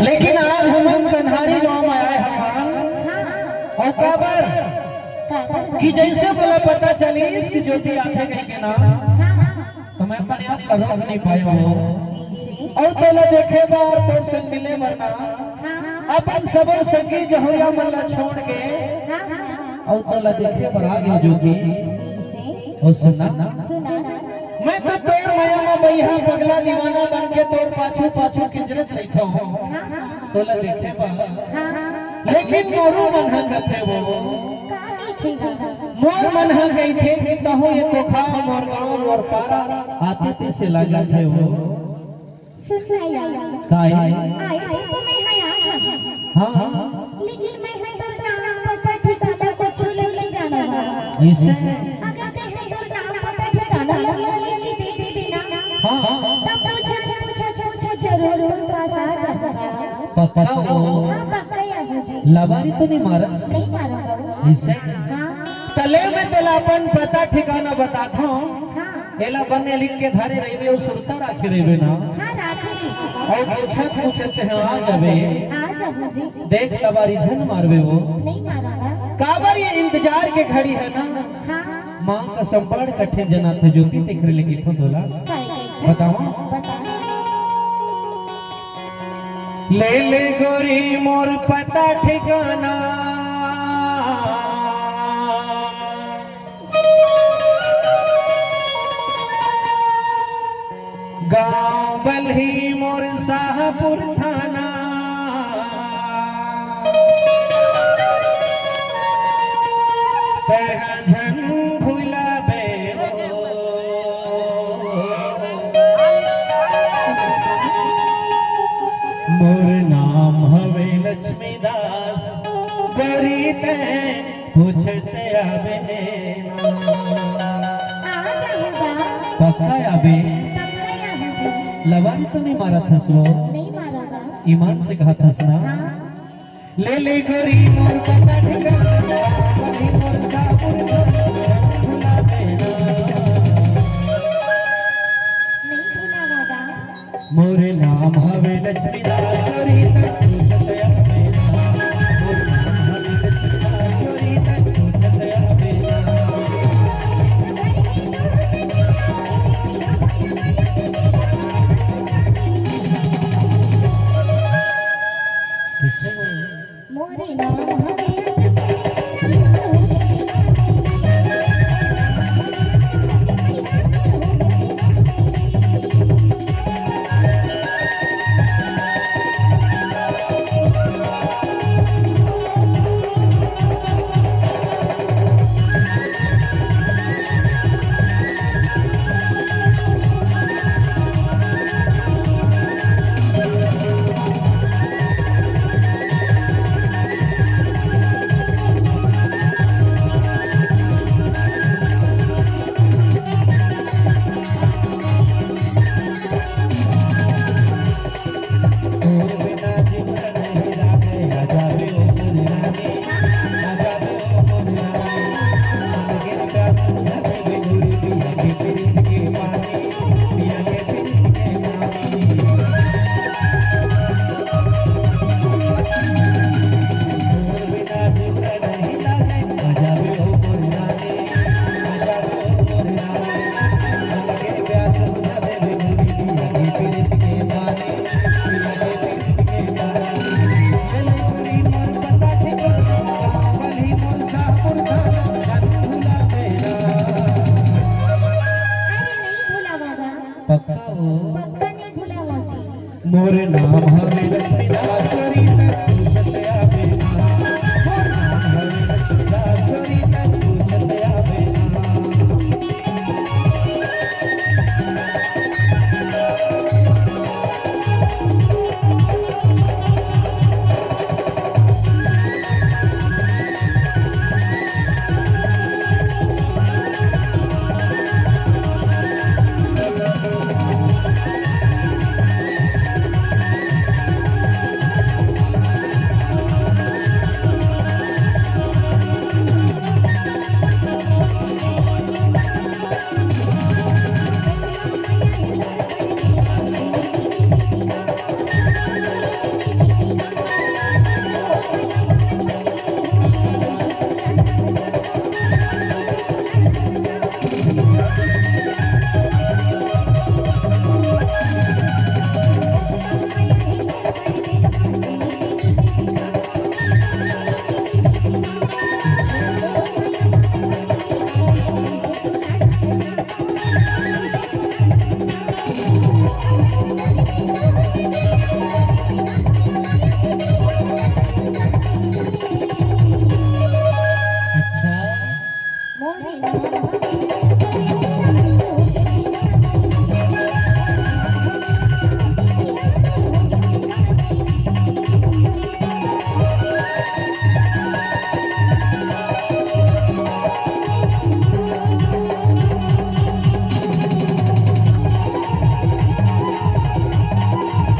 लेकिन आज हम कन्हारी गांव में आए हमान और काबर कि जैसे बोला पता चली इसकी ज्योति आते गई के नाम तो मैं अपने आप को रोक नहीं पाया हूँ और तो ला देखे बार तोर से मिले वरना अपन सब सखी जहोया मल्ला छोड़ के और तो ला देखे पर आ गया ज्योति और सुना मैं तो तोर माया में बैहा पगला दीवाना बन के तोर पाछू पाछू किंजरत रखा हूँ तो ला देखे बार लेकिन मोरू मन कथे वो मोर मन गई थे कि तहो ये कोखा मोर गांव मोर पारा आते थे से लगा थे वो काय तो मैं हां लेकिन मैं तोर नाम पता ठिकाना कुछ नहीं जाना ऐसे अगर ते है तोर नाम पता ठिकाना लिख के दे दे बिना हां तब पूछा जरूर तोर पास आ जाऊंगा पक्का हो हां पक्का या मुझे लवारी तो नहीं मारस नहीं मारूंगा ऐसे हां तले में तोला अपन पता ठिकाना बताता हूं हां एला बने लिख के धारे रहिबे और सुरता राखी रहिबे ना हां राखी और पूछते हैं आ जाबे आ जा मुझे देख लवारी झन मारबे वो नहीं मारूंगा काबर ये इंतजार के घड़ी है ना हां मां का संपाड़ कठे जना थे ज्योति तेकरे लेके थो तोला बताओ बता ले गोरी मोर पता ठिकाना गांव बलही मोर शाहपुर थाना तह झन भुलाबे मोर नाम हवे लक्ष्मीदास गोरी ते पूछते आबे पक्का आबे लवारी तो नहीं मारा था वो नहीं मारूंगा ईमान से कहा था ना ले गोरी मोर पता ठिकाना गोरी मोर शाहपुर भुला देना नहीं भुलाऊंगा मोरे नाम हवे लक्ष्मीदास गोरी तक पूछते आबे मोर नाम हवे लक्ष्मीदास गोरी तक पूछते आबे मोरे नाम पक्का पक्का नहीं भुलाऊंगा जी मोरे नाम हवे लक्ष्मीदास